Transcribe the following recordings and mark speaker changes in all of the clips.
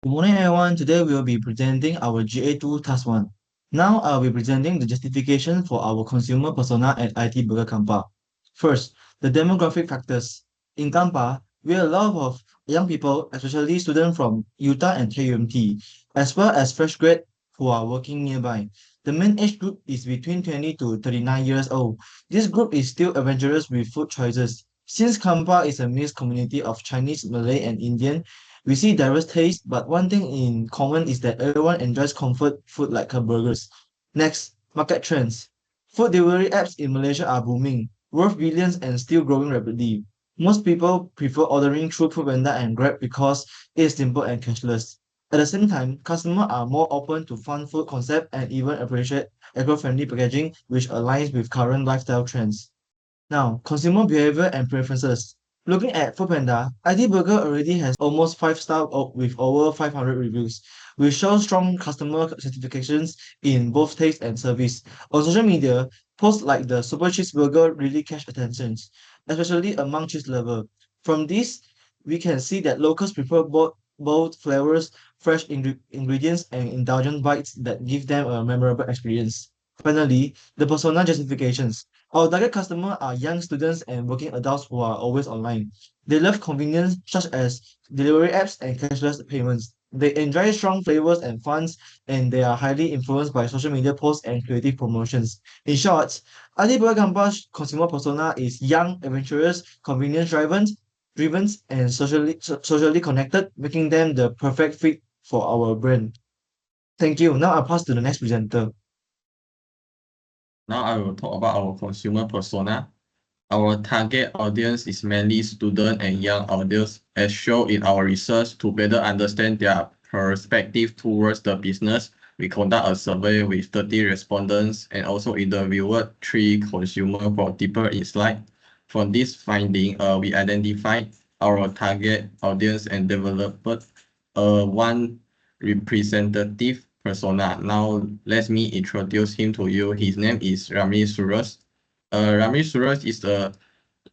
Speaker 1: Good morning, everyone. Today we will be presenting our GA2-T1. Now I'll be presenting the justification for our consumer persona at IT Burger Kampa. First, the demographic factors. In Kampa, we have a lot of young people, especially students from Utah and KUMT, as well as fresh grad who are working nearby. The main age group is between 20 to 39 years old. This group is still adventurous with food choices. Since Kampa is a mixed community of Chinese, Malay, and Indian, we see diverse tastes, but one thing in common is that everyone enjoys comfort food like burgers. Next, market trends. Food delivery apps in Malaysia are booming, worth billions and still growing rapidly. Most people prefer ordering through Foodpanda and Grab because it is simple and cashless. At the same time, customers are more open to fun food concept and even appreciate eco-friendly packaging, which aligns with current lifestyle trends. Now, consumer behavior and preferences. Looking at Foodpanda, ID Burger already has almost 5 star with over 500 reviews, which shows strong customer certifications in both taste and service. On social media, posts like the Super Cheeseburger really catch attention, especially among cheese lovers. From this, we can see that locals prefer both flavors, fresh ingredients, and indulgent bites that give them a memorable experience. Finally, the persona justifications. Our target customers are young students and working adults who are always online. They love convenience such as delivery apps and cashless payments. They enjoy strong flavors and funs, and they are highly influenced by social media posts and creative promotions. In short, Alibaba Gampa's consumer persona is young, adventurous, convenience driven, and socially connected, making them the perfect fit for our brand. Thank you. Now I'll pass to the next presenter.
Speaker 2: Now I will talk about our consumer persona. Our target audience is mainly student and young audience, as shown in our research. To better understand their perspective towards the business, we conduct a survey with 30 respondents and also interviewed 3 consumers for deeper insight. From this finding, we identified our target audience and developed one representative persona. Now, let me introduce him to you. His name is Rami Suras. Rami Suras is a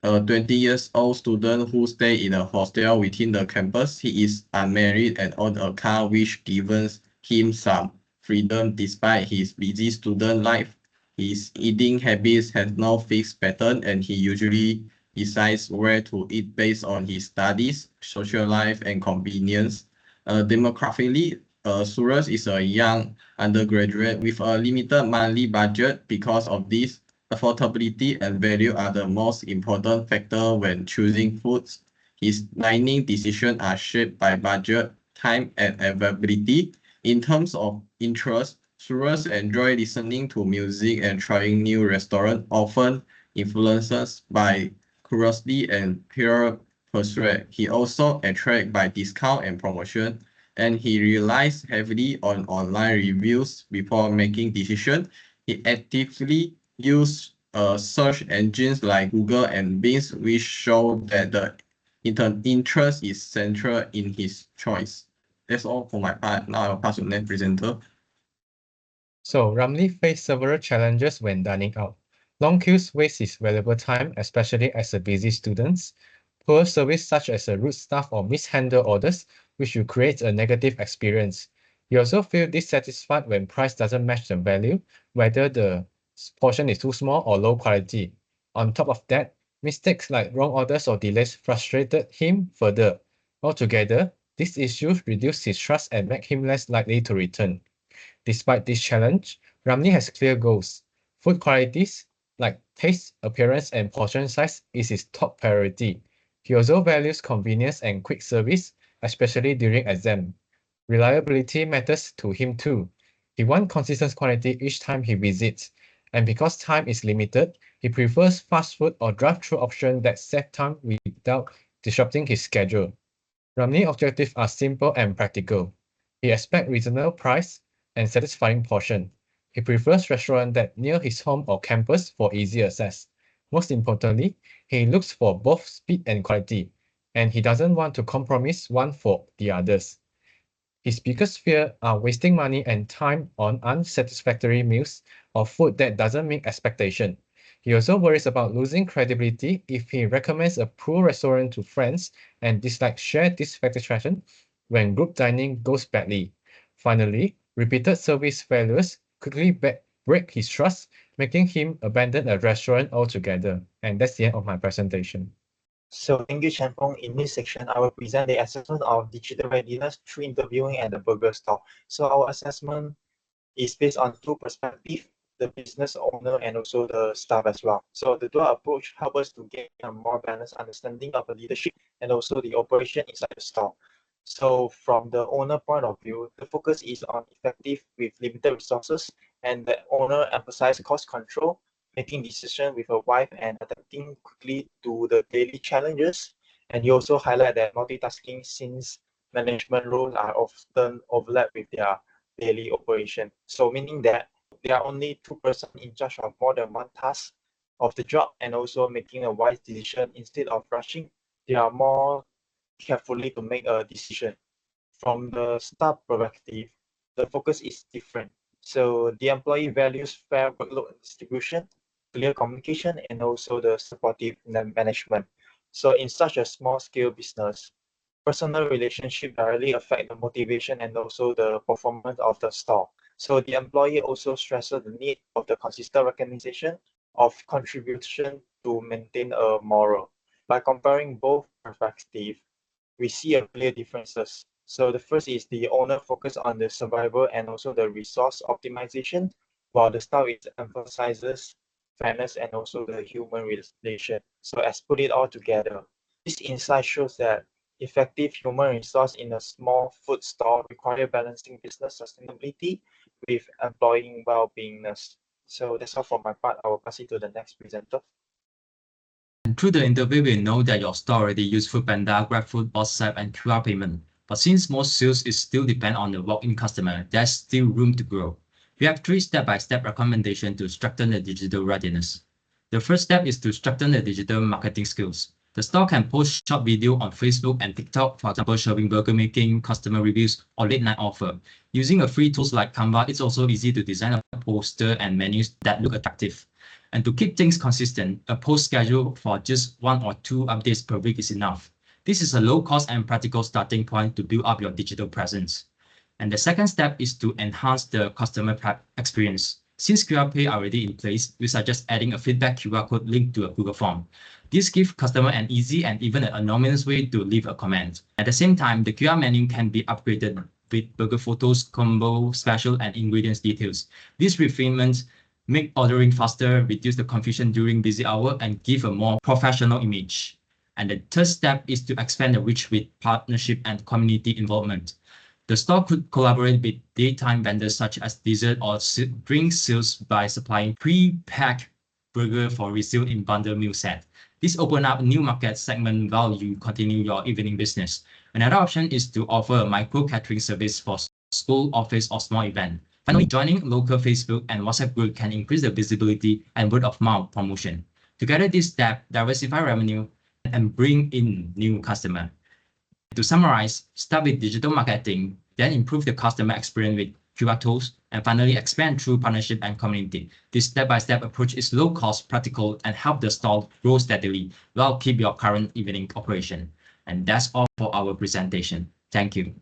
Speaker 2: 20 years old student who stay in a hostel within the campus. He is unmarried and owns a car, which gives him some freedom despite his busy student life. His eating habits have no fixed pattern, and he usually decides where to eat based on his studies, social life, and convenience. Demographically, Suras is a young undergraduate with a limited monthly budget. Because of this, affordability and value are the most important factor when choosing foods. His dining decisions are shaped by budget, time, and availability. In terms of interest, Suras enjoy listening to music and trying new restaurants, often influenced by curiosity and peer persuade. He also attracted by discount and promotion, and he relies heavily on online reviews before making decisions. He actively use search engines like Google and Bing, which show that the interest is central in his choice. That's all for my part. Now I'll pass to the next presenter.
Speaker 3: So Ramli faced several challenges when dining out. Long queues waste his valuable time, especially as a busy student. Poor service such as a rude staff or mishandled orders, which will create a negative experience. You also feel dissatisfied when price doesn't match the value, whether the portion is too small or low quality. On top of that, mistakes like wrong orders or delays frustrated him further. Altogether, these issues reduce his trust and make him less likely to return. Despite this challenge, Ramli has clear goals. Food qualities, like taste, appearance, and portion size, is his top priority. He also values convenience and quick service, especially during exam. Reliability matters to him too. He wants consistent quality each time he visits. And because time is limited, he prefers fast food or drive-through option that save time without disrupting his schedule. Ramli's objectives are simple and practical. He expects reasonable price and satisfying portion. He prefers restaurants that near his home or campus for easy access. Most importantly, he looks for both speed and quality, and he doesn't want to compromise one for the others. His biggest fear are wasting money and time on unsatisfactory meals or food that doesn't meet expectation. He also worries about losing credibility if he recommends a poor restaurant to friends and dislikes shared dissatisfaction when group dining goes badly. Finally, repeated service failures quickly break his trust, making him abandon a restaurant altogether. And that's the end of my presentation.
Speaker 4: So thank you, Chanpong. In this section, I will present the assessment of digital readiness through interviewing at the burger stall. So our assessment is based on two perspectives, the business owner and also the staff as well. So the dual approach helps us to gain a more balanced understanding of the leadership and also the operation inside the store. So from the owner point of view, the focus is on effective with limited resources, and the owner emphasizes cost control, making decisions with a wife and adapting quickly to the daily challenges. And you also highlight that multitasking, since management roles are often overlap with their daily operation. So meaning that there are only two persons in charge of more than one task of the job, and also making a wise decision instead of rushing. They are more carefully to make a decision. From the staff perspective, the focus is different. So the employee values fair workload distribution, clear communication, and also the supportive management. So in such a small scale business, personal relationship directly affect the motivation and also the performance of the store. So the employee also stresses the need of the consistent recognition of contribution to maintain a moral. By comparing both perspectives, we see a clear differences. So the first is the owner focus on the survival and also the resource optimization, while the staff emphasizes fairness and also the human relation. So as put it all together, this insight shows that effective human resource in a small food store require balancing business sustainability with employee well-beingness. So that's all for my part. I will pass it to the next presenter.
Speaker 5: And through the interview, we know that your store already use Foodpanda, GrabFood, WhatsApp, and QR payment. But since most sales is still depend on the walk-in customer, there's still room to grow. We have 3 step-by-step recommendations to strengthen the digital readiness. The first step is to strengthen the digital marketing skills. The store can post short video on Facebook and TikTok, for example, showing burger making, customer reviews, or late night offer. Using a free tools like Canva, it's also easy to design a poster and menus that look attractive. And to keep things consistent, a post schedule for just 1 or 2 updates per week is enough. This is a low-cost and practical starting point to build up your digital presence. And the second step is to enhance the customer experience. Since QR Pay are already in place, we suggest adding a feedback QR code linked to a Google form. This gives customer an easy and even an anonymous way to leave a comment. At the same time, the QR menu can be upgraded with burger photos, combo, special, and ingredients details. These refinements make ordering faster, reduce the confusion during busy hour, and give a more professional image. And the third step is to expand the reach with partnership and community involvement. The store could collaborate with daytime vendors such as dessert or drink sales by supplying pre-packed burger for resale in bundle meal set. This opens up new market segment while you continue your evening business. Another option is to offer a micro catering service for school, office, or small event. Finally, joining local Facebook and WhatsApp group can increase the visibility and word of mouth promotion. Together, this step diversify revenue and bring in new customer. To summarize, start with digital marketing, then improve the customer experience with QR tools, and finally expand through partnership and community. This step-by-step approach is low-cost, practical, and help the store grow steadily while keep your current evening operation. And that's all for our presentation. Thank you.